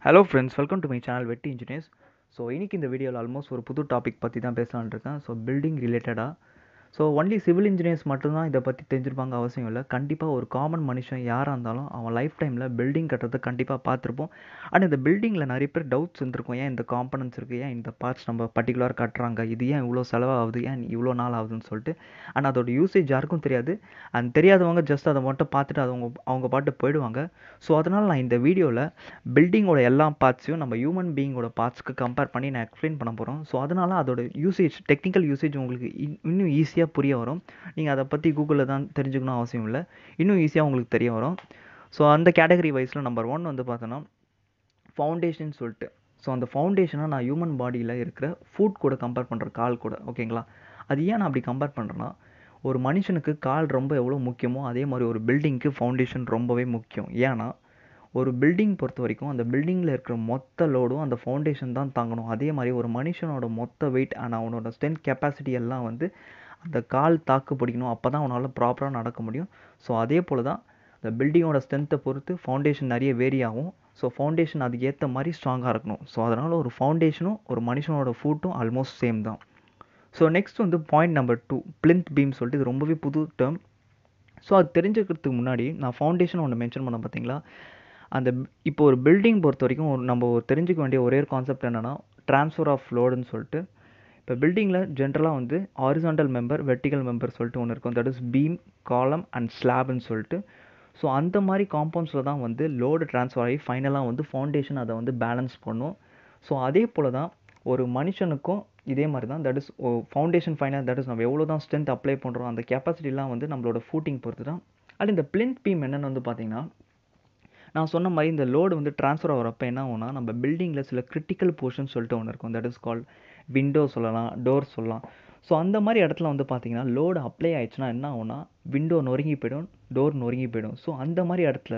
Hello friends, welcome to my channel வெட்டி engineers. So இன்றைக்கி இந்த வீடியோவில் ஆல்மோஸ்ட் ஒரு புது டாபிக் பற்றி தான் பேசலான்னு இருக்கேன். ஸோ பில்டிங் ரிலேட்டடாக. ஸோ ஒன்லி சிவில் இன்ஜினியர்ஸ் மட்டும்தான் இதை பற்றி தெரிஞ்சிருப்பாங்க அவசியம் இல்லை. கண்டிப்பாக ஒரு காமன் மனுஷன் யாராக இருந்தாலும் அவன் லைஃப் டைமில் பில்டிங் கட்டுறதை கண்டிப்பாக பார்த்துருப்போம். அண்ட் இந்த பில்டிங்கில் நிறைய பேர் டவுட்ஸ் இருந்திருக்கும். ஏன் இந்த காம்பனன்ட்ஸ் இருக்குது, ஏன் இந்த பார்ட்ஸ் நம்ம பர்டிகுலர் கட்டுறாங்க, இது ஏன் இவ்வளோ செலவாகுது, ஏன் இவ்வளோ நாள் ஆகுதுன்னு சொல்லிட்டு. அண்ட் அதோட யூசேஜ் யாருக்கும் தெரியாது. அண்ட் தெரியாதவங்க ஜஸ்ட் அதை மட்டும் பார்த்துட்டு அவங்க பாட்டு போயிடுவாங்க. ஸோ அதனால் நான் இந்த வீடியோவில் பில்டிங்கோட எல்லா பார்ட்ஸையும் நம்ம ஹியூமன் பீயிங்கோட பார்ட்ஸ்க்கு கம்பேர் பண்ணி நான் எக்ஸ்பிளைன் பண்ண போகிறோம். ஸோ அதனால் அதோட யூசேஜ், டெக்னிக்கல் யூசேஜ் உங்களுக்கு இன்னும் ஈஸியாக புரிய வரும். நீங்கள் அதை பற்றி கூகுளில் தான் தெரிஞ்சுக்கணும் அவசியம் இல்லை, இன்னும் ஈஸியாக உங்களுக்கு தெரிய வரும். ஸோ அந்த கேட்டகரி வைஸில் நம்பர் 1 வந்து பார்த்தோன்னா ஃபவுண்டேஷன் சொல்லிட்டு. ஸோ அந்த ஃபவுண்டேஷனை நான் ஹியூமன் பாடியில் இருக்கிற ஃபுட் கூட கம்பேர் பண்ணுறேன், கால் கூட. ஓகேங்களா? அது ஏன் நான் அப்படி கம்பேர் பண்ணுறேன்னா, ஒரு மனுஷனுக்கு கால் ரொம்ப எவ்வளோ முக்கியமோ அதே மாதிரி ஒரு பில்டிங்க்கு ஃபவுண்டேஷன் ரொம்பவே முக்கியம். ஏன்னா ஒரு பில்டிங் பொறுத்த வரைக்கும் அந்த பில்டிங்கில் இருக்கிற மொத்த லோடும் அந்த ஃபவுண்டேஷன் தான் தாங்கணும். அதே மாதிரி ஒரு மனுஷனோட மொத்த வெயிட் அண்ட் அவனோட ஸ்ட்ரென்த் கெப்பாசிட்டி எல்லாம் வந்து அந்த கால் தாக்கு பிடிக்கணும். அப்போ தான் அவனால் ப்ராப்பராக நடக்க முடியும். ஸோ அதே போல் தான் இந்த பில்டிங்கோட ஸ்ட்ரென்த்தை பொறுத்து ஃபவுண்டேஷன் நிறைய வேரி ஆகும். ஸோ ஃபவுண்டேஷன் அதுக்கு ஏற்ற மாதிரி ஸ்ட்ராங்காக இருக்கணும். ஸோ அதனால் ஒரு ஃபவுண்டேஷனும் ஒரு மனுஷனோட ஃபுட்டும் ஆல்மோஸ்ட் சேம் தான். ஸோ நெக்ஸ்ட் வந்து பாயிண்ட் நம்பர் 2, பிளிந்த் பீம் சொல்லிட்டு. இது ரொம்பவே புது டேர்ம். ஸோ அது தெரிஞ்சுக்கிறதுக்கு முன்னாடி நான் ஃபவுண்டேஷன் ஒன்று மென்ஷன் பண்ண பார்த்தீங்களா. அந்த இப்போ ஒரு பில்டிங் பொறுத்த வரைக்கும் நம்ம தெரிஞ்சுக்க வேண்டிய ஒரே ஒரு கான்செப்ட் என்னென்னா ட்ரான்ஸ்ஃபர் ஆஃப் லோடுன்னு சொல்லிட்டு. இப்போ பில்டிங்கில் ஜென்ரலாக வந்து ஹாரிசான்டல் மெம்பர், வெர்டிகல் மெம்பர் சொல்லிட்டு ஒன்று இருக்கும். That is beam, column and ஸ்லாப்னு சொல்லிட்டு. ஸோ அந்த மாதிரி காம்பவுண்ட்ஸில் தான் வந்து லோடு ட்ரான்ஸ்ஃபர் ஆகி ஃபைனலாக வந்து ஃபவுண்டேஷன் அதை வந்து பேலன்ஸ் பண்ணும். ஸோ அதே போல் தான் ஒரு மனுஷனுக்கும் இதே மாதிரி தான். That is foundation final, that is நம்ம எவ்வளோ தான் ஸ்ட்ரென்த் அப்ளை பண்ணுறோம், அந்த கெப்பாசிட்டிலாம் வந்து நம்மளோட ஃபூட்டிங் பொறுத்து தான். அது இந்த பிளிந்த் பீம் என்னென்னு வந்து பார்த்தீங்கன்னா, நான் சொன்ன மாதிரி இந்த லோடு வந்து ட்ரான்ஸ்ஃபர் ஆகிறப்ப என்ன ஆகும்னா, நம்ம பில்டிங்கில் சில கிரிட்டிக்கல் போர்ஷன் சொல்லிட்டு ஒன்று இருக்கும். தட் இஸ் கால்ட் விண்டோ சொல்லலாம், டோர் சொல்லலாம். ஸோ அந்த மாதிரி இடத்துல வந்து பார்த்தீங்கன்னா லோடு அப்ளை ஆயிடுச்சுன்னா என்ன ஆகும்னா, விண்டோ நொறுங்கி போயிடும், டோர் நொறுங்கி போயிடும். ஸோ அந்த மாதிரி இடத்துல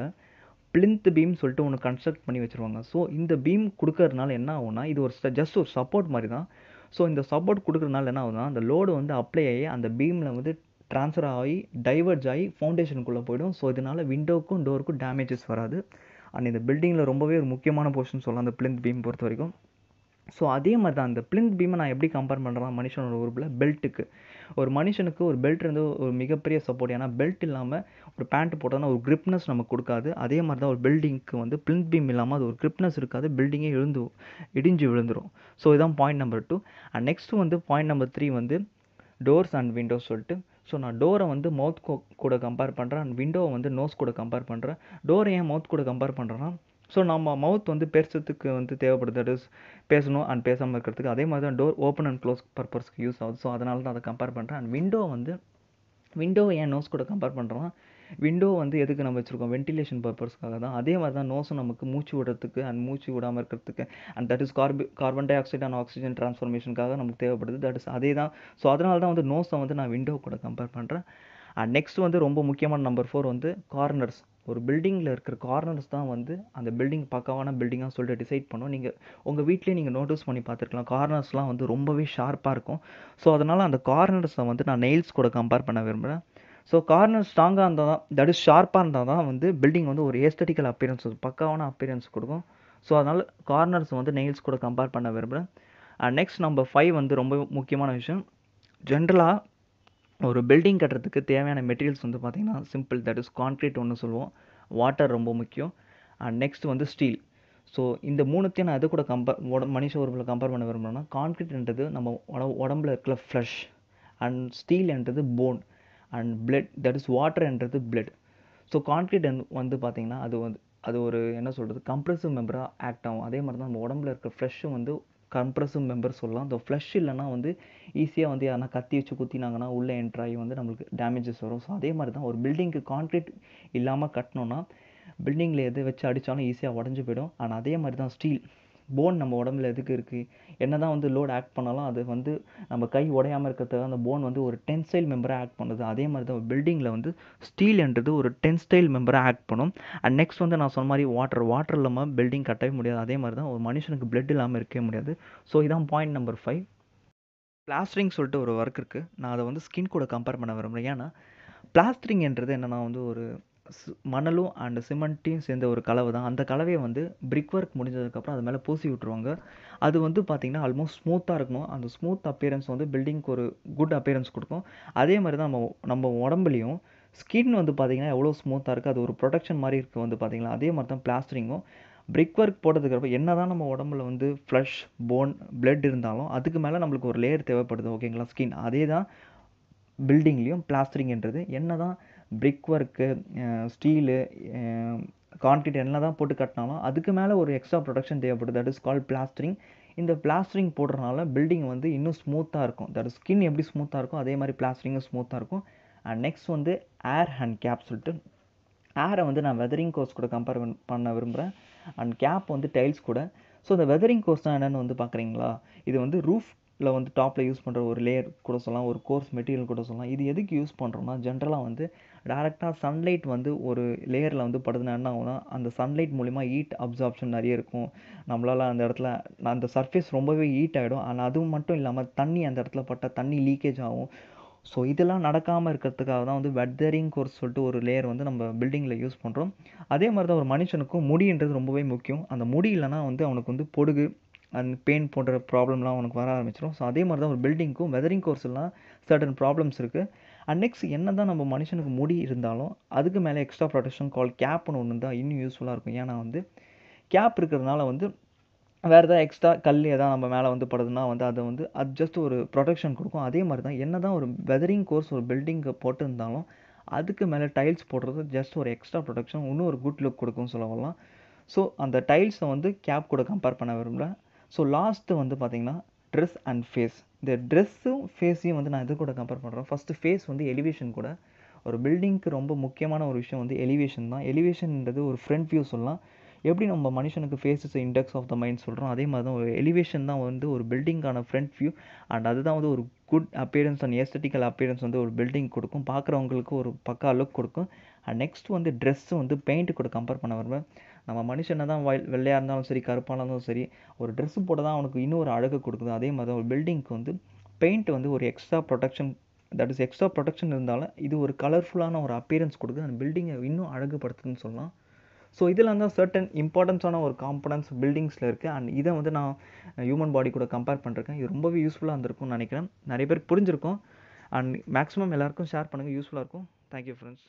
பிளிந்த் பீம் சொல்லிட்டு ஒன்று கன்ஸ்ட்ரக்ட் பண்ணி வச்சுருவாங்க. ஸோ இந்த பீம் கொடுக்கறதுனால என்ன ஆகும்னா, இது ஒரு ஜஸ்ட் ஒரு சப்போர்ட் மாதிரி தான். ஸோ இந்த சப்போர்ட் கொடுக்கறதுனால என்ன ஆகுதுன்னா, அந்த லோடு வந்து அப்ளை ஆகி அந்த பீமில் வந்து ட்ரான்ஸ்ஃபர் ஆகி டைவர்ஜ் ஆகி ஃபவுண்டேஷனுக்குள்ளே போயிடும். ஸோ இதனால் விண்டோக்கும் டோருக்கும் டேமேஜஸ் வராது. அண்ட் இந்த பில்டிங்கில் ரொம்பவே ஒரு முக்கியமான போர்ஷன் சொல்லலாம் அந்த பிளிந்த் பீம் பொறுத்த வரைக்கும். ஸோ அதே மாதிரி தான் அந்த பிளிந்த் பீமை நான் எப்படி கம்பேர் பண்ணுறேன் மனுஷனோட உறுப்பில் பெல்ட்டுக்கு. ஒரு மனுஷனுக்கு ஒரு பெல்ட் இருந்து ஒரு மிகப்பெரிய சப்போர்ட். ஏன்னா பெல்ட் இல்லாமல் ஒரு பேண்ட் போட்டோன்னா ஒரு கிரிப்னஸ் நமக்கு கொடுக்காது. அதே மாதிரி தான் ஒரு பில்டிங்க்கு வந்து பிளிந்த் பீம் இல்லாமல் அது ஒரு கிரிப்னஸ் இருக்காது, பில்டிங்கே இடிஞ்சு விழுந்துடும். ஸோ இதுதான் பாயிண்ட் நம்பர் 2. அண்ட் நெக்ஸ்ட் வந்து பாயிண்ட் நம்பர் 3 வந்து டோர்ஸ் அண்ட் விண்டோஸ் சொல்லிட்டு. ஸோ நான் டோரை வந்து மவுத் கூட கம்பேர் பண்ணுறேன் அண்ட் விண்டோவை வந்து நோஸ் கூட கம்பேர் பண்ணுறேன். டோரை ஏன் மவுத் கூட கம்பேர் பண்ணுறேன்னா, ஸோ நம்ம மவுத் வந்து பேசுறதுக்கு வந்து தேவைப்படுது, தட் இஸ் பேசணும் அண்ட் பேசாமல் இருக்கிறதுக்கு. அதே மாதிரி தான் டோர் ஓப்பன் அண்ட் க்ளோஸ் பர்பஸ்க்கு யூஸ் ஆகுது. ஸோ அதனால தான் அதை கம்பேர் பண்ணுறேன். அண்ட் விண்டோவை ஏன் நோஸ் கூட கம்பேர் பண்ணுறோன்னா, விண்டோ வந்து எதுக்கு நம்ம வச்சுருக்கோம், வென்டிலேஷன் பர்பஸ்க்காக தான். அதே மாதிரி தான் நோஸும் நமக்கு மூச்சு விடுறதுக்கு அண்ட் மூச்சு விடாமல் இருக்கிறதுக்கு and that is carbon dioxide and oxygen ட்ரான்ஸ்ஃபர்மேஷனுக்காக நமக்கு தேவைப்படுது. தட் இஸ் அதே தான். ஸோ அதனால தான் வந்து நோஸை வந்து நான் விண்டோ கூட கம்பேர் பண்ணுறேன். அண்ட் நெக்ஸ்ட் வந்து ரொம்ப முக்கியமான நம்பர் 4 வந்து கார்னர்ஸ். ஒரு பில்டிங்கில் இருக்கிற கார்னர்ஸ் தான் வந்து அந்த பில்டிங் பக்காவான பில்டிங்காக சொல்லிட்டு டிசைட் பண்ணும். நீங்கள் உங்கள் வீட்லேயே நீங்கள் நோட்டீஸ் பண்ணி பார்த்துருக்கலாம், கார்னர்ஸ்லாம் வந்து ரொம்பவே ஷார்ப்பாக இருக்கும். ஸோ அதனால் அந்த கார்னர்ஸை வந்து நான் நெயில்ஸ் கூட கம்பேர் பண்ண விரும்புகிறேன். ஸோ கார்னர் ஸ்ட்ராங்காக இருந்தால் தான், தட் இஸ் ஷார்ப்பாக இருந்தால் தான் வந்து பில்டிங் வந்து ஒரு ஏஸ்தட்டிக்கல் அப்பியரன்ஸ், பக்காவான அப்பியரன்ஸ் கொடுக்கும். ஸோ அதனால் கார்னர்ஸ் வந்து நெயில்ஸ் கூட கம்பேர் பண்ண விரும்புகிறேன். அண்ட் நெக்ஸ்ட் நம்பர் 5 வந்து ரொம்ப முக்கியமான விஷயம். ஜென்ரலாக ஒரு பில்டிங் கட்டுறதுக்கு தேவையான மெட்டீரியல்ஸ் வந்து பார்த்திங்கன்னா சிம்பிள், தட் இஸ் கான்க்ரீட் ஒன்று சொல்லுவோம், வாட்டர் ரொம்ப முக்கியம், அண்ட் நெக்ஸ்ட் வந்து ஸ்டீல். ஸோ இந்த மூணுத்தையும் நான் எது கூட மனுஷ உறுப்பில் கம்பேர் பண்ண விரும்புகிறேன்னா, கான்க்ரீட்ன்றது நம்ம உடம்புல இருக்கிற ஃப்ளஷ் அண்ட் ஸ்டீல்ன்றது bone and blood, that is வாட்டர்ன்றது பிளட். ஸோ கான்க்ரீட் வந்து பார்த்திங்கன்னா அது ஒரு என்ன சொல்கிறது, கம்ப்ரெசிவ் மெம்பராக ஆக்ட் ஆகும். அதே மாதிரி தான் நம்ம உடம்புல இருக்கிற ஃப்ளஷ்ஷும் வந்து கம்ப்ரெசிவ் மெம்பர் சொல்லலாம். அந்த ஃப்ளஷ் இல்லைனா வந்து ஈஸியாக வந்து யாரா கத்தி வச்சு குத்தினாங்கன்னா உள்ளே என்ட்ராகி வந்து நம்மளுக்கு டேமேஜஸ் வரும். ஸோ அதே மாதிரி தான் ஒரு பில்டிங்க்கு கான்க்ரீட் இல்லாமல் கட்டினோன்னா பில்டிங்கில் எது வச்சு அடித்தாலும் ஈஸியாக உடஞ்சி போயிடும். ஆனால் அதே மாதிரி தான் ஸ்டீல் போன் நம்ம உடம்புல எதுக்கு இருக்குது, என்ன தான் வந்து லோட் ஆக்ட் பண்ணாலும் அது வந்து நம்ம கை உடையாமல் இருக்கிறதுக்காக அந்த போன் வந்து ஒரு டென்சைல் மெம்பராக ஆக்ட் பண்ணுது. அதே மாதிரி தான் பில்டிங்கில் வந்து ஸ்டீல்ன்றது ஒரு டென்சைல் மெம்பராக ஆக்ட் பண்ணும். அண்ட் நெக்ஸ்ட் வந்து நான் சொன்ன மாதிரி வாட்டர் இல்லாமல் பில்டிங் கட்டவே முடியாது. அதே மாதிரி தான் ஒரு மனுஷனுக்கு பிளட் இல்லாமல் இருக்கவே முடியாது. ஸோ இதான் பாயிண்ட் நம்பர் 5. பிளாஸ்டரிங் சொல்லிட்டு ஒரு ஒர்க் இருக்குது. நான் அதை வந்து ஸ்கின் கூட கம்பேர் பண்ண விரும்புகிறேன். ஏன்னா பிளாஸ்டரிங்ன்றது என்னென்னா வந்து ஒரு மணலும் அண்ட் சிமெண்ட்டையும் சேர்ந்த ஒரு கலவை தான். அந்த கலவையை வந்து பிரிக் ஒர்க் முடிஞ்சதுக்கப்புறம் அது மேலே பூசி விட்டுருவாங்க. அது வந்து பார்த்திங்கன்னா ஆல்மோஸ்ட் ஸ்மூத்தாக இருக்கணும். அந்த ஸ்மூத் அப்பியரன்ஸ் வந்து பில்டிங்க்கு ஒரு குட் அப்பியரன்ஸ் கொடுக்கும். அதே மாதிரி தான் நம்ம உடம்புலையும் ஸ்கின் வந்து பார்த்திங்கன்னா எவ்வளோ ஸ்மூத்தாக இருக்குது, அது ஒரு ப்ரொடெக்ஷன் மாதிரி இருக்குது வந்து பார்த்திங்களா. அதே மாதிரி தான் பிளாஸ்டரிங்கும் பிரிக் ஒர்க் போட்டதுக்கப்புறம் என்ன தான் நம்ம உடம்புல வந்து ஃப்ளஷ் போன் பிளட் இருந்தாலும் அதுக்கு மேலே நம்மளுக்கு ஒரு லேயர் தேவைப்படுது, ஓகேங்களா, ஸ்கின். அதே தான் பில்டிங்லேயும் பிளாஸ்டரிங்ன்றது. என்ன தான் பிரிக் ஒர்க்கு, ஸ்டீலு, கான்கிரீட் என்ன தான் போட்டு கட்டினாலும் அதுக்கு மேலே ஒரு எக்ஸ்ட்ரா ப்ரொடக்ஷன் தேவைப்படுது. That is called plastering. இந்த பிளாஸ்டரிங் போடுறதுனால பில்டிங் வந்து இன்னும் ஸ்மூத்தாக இருக்கும். தட் இஸ் ஸ்கின் எப்படி ஸ்மூத்தாக இருக்கும் அதே மாதிரி பிளாஸ்டரிங்கும் ஸ்மூத்தாக இருக்கும். அண்ட் நெக்ஸ்ட் வந்து ஏர் அண்ட் கேப் சொல்லிட்டு, ஏரை வந்து நான் வெதரிங் கோர்ஸ் கூட கம்பேர் பண்ண விரும்புகிறேன். அண்ட் கேப் வந்து டைல்ஸ் கூட. ஸோ இந்த வெதரிங் கோர்ஸ் தான் என்னென்னு வந்து பார்க்குறீங்களா, இது வந்து ரூஃபில் வந்து டாப்பில் யூஸ் பண்ணுற ஒரு லேயர் கூட சொல்லலாம், ஒரு கோர்ஸ் மெட்டீரியல் கூட சொல்லலாம். இது எதுக்கு யூஸ் பண்ணுறோம்னா, ஜென்ரலாக வந்து டேரெக்டாக சன்லைட் வந்து ஒரு லேயரில் வந்து படுதுன்னா என்ன ஆகும்னா, அந்த சன்லைட் மூலிமா ஹீட் அப்சார்ப்ஷன் நிறைய இருக்கும். நம்மளால் அந்த இடத்துல அந்த சர்ஃபேஸ் ரொம்பவே ஹீட் ஆகிடும். ஆனால் அதுவும் மட்டும் இல்லாமல் தண்ணி அந்த இடத்துல பட்டால் தண்ணி லீக்கேஜ் ஆகும். ஸோ இதெல்லாம் நடக்காமல் இருக்கிறதுக்காக தான் வந்து வெதரிங் கோர்ஸ் சொல்லிட்டு ஒரு லேயர் வந்து நம்ம பில்டிங்கில் யூஸ் பண்ணுறோம். அதே மாதிரி தான் ஒரு மனுஷனுக்கும் முடின்றது ரொம்பவே முக்கியம். அந்த முடி இல்லைனா வந்து அவனுக்கு வந்து பொடுகு அண்ட் பெயின் போன்ற ப்ராப்ளம்லாம் அவனுக்கு வர ஆரம்பிச்சிடும். ஸோ அதே மாதிரி தான் ஒரு பில்டிங்க்கும் வெதரிங் கோர்ஸ்லாம் சர்டன் ப்ராப்ளம்ஸ் இருக்குது. அண்ட் நெக்ஸ்ட் என்ன தான் நம்ம மனுஷனுக்கு முடி இருந்தாலும் அதுக்கு மேலே எக்ஸ்ட்ரா ப்ரொடெக்ஷன் கால் கேப்னு ஒன்று தான் இன்னும் யூஸ்ஃபுல்லாக இருக்கும். ஏன்னா வந்து கேப் இருக்கிறதுனால வந்து வேறு ஏதாவது எக்ஸ்ட்ரா கல் எதாவது நம்ம மேலே வந்து படுதுன்னா வந்து அதை வந்து அது ஜஸ்ட் ஒரு ப்ரொடெக்ஷன் கொடுக்கும். அதே மாதிரி தான் என்ன தான் ஒரு வெதரிங் கோர்ஸ் ஒரு பில்டிங்கை போட்டிருந்தாலும் அதுக்கு மேலே டைல்ஸ் போடுறது ஜஸ்ட் ஒரு எக்ஸ்ட்ரா ப்ரொடெக்ஷன், இன்னும் ஒரு குட் லுக் கொடுக்கும்னு சொல்லலாம். ஸோ அந்த டைல்ஸை வந்து கேப் கூட கம்பேர் பண்ண விரும்புகிறேன். ஸோ லாஸ்ட்டு வந்து பார்த்திங்கன்னா ட்ரெஸ் அண்ட் ஃபேஸ். இந்த ட்ரெஸ்ஸும் ஃபேஸையும் வந்து நான் இது கூட கம்பேர் பண்ணுறேன். ஃபஸ்ட்டு ஃபேஸ் வந்து எலிவேஷன் கூட. ஒரு பில்டிங்க்கு ரொம்ப முக்கியமான ஒரு விஷயம் வந்து எலிவேஷன் தான். எலிவேஷன்ன்றது ஒரு ஃப்ரண்ட் வியூ சொல்லலாம். எப்படி நம்ம மனுஷனுக்கு face is index of the mind சொல்கிறோம், அதே மாதிரி தான் ஒரு எலிவேஷன் தான் வந்து ஒரு பில்டிங்கான ஃப்ரண்ட் வியூ. அண்ட் அதுதான் வந்து ஒரு குட் அப்பியரன்ஸ் அண்ட் எஸ்தட்டிக்கல் அப்பியரன்ஸ் வந்து ஒரு பில்டிங் கொடுக்கும். பார்க்குறவங்களுக்கு ஒரு பக்கா லுக் கொடுக்கும். அண்ட் நெக்ஸ்ட் வந்து ட்ரெஸ்ஸு வந்து பெயிண்ட் கூட கம்பேர் பண்ண வருவேன். நம்ம மனுஷனை தான் வெள்ளையாக இருந்தாலும் சரி கருப்பாக இருந்தாலும் சரி ஒரு ட்ரெஸ்ஸு போட தான் அவனுக்கு இன்னும் ஒரு அழகு கொடுக்குது. அதே மாதிரி தான் ஒரு பில்டிங்க்கு வந்து பெயிண்ட் வந்து ஒரு extra protection, that is extra protection இருந்தாலும் இது ஒரு கலர்ஃபுல்லான ஒரு அப்பியரன்ஸ் கொடுக்குது. அந்த பில்டிங்கை இன்னும் அழகுபடுத்துதுன்னு சொல்லலாம். ஸோ இதில் வந்து சர்டன் இம்பார்ட்டன்ஸான ஒரு காம்பனன்ட்ஸ் பில்டிங்ஸில் இருக்குது. அண்ட் இதை வந்து நான் ஹியூமன் பாடி கூட கம்பேர் பண்ணிருக்கேன். இது ரொம்பவே யூஸ்ஃபுல்லாக இருந்திருக்கும்னு நினைக்கிறேன். நிறைய பேருக்கு புரிஞ்சிருக்கும். அண்ட் மேக்ஸிமம் எல்லாருக்கும் ஷேர் பண்ணுங்கள், யூஸ்ஃபுல்லாக இருக்கும். Thank you friends.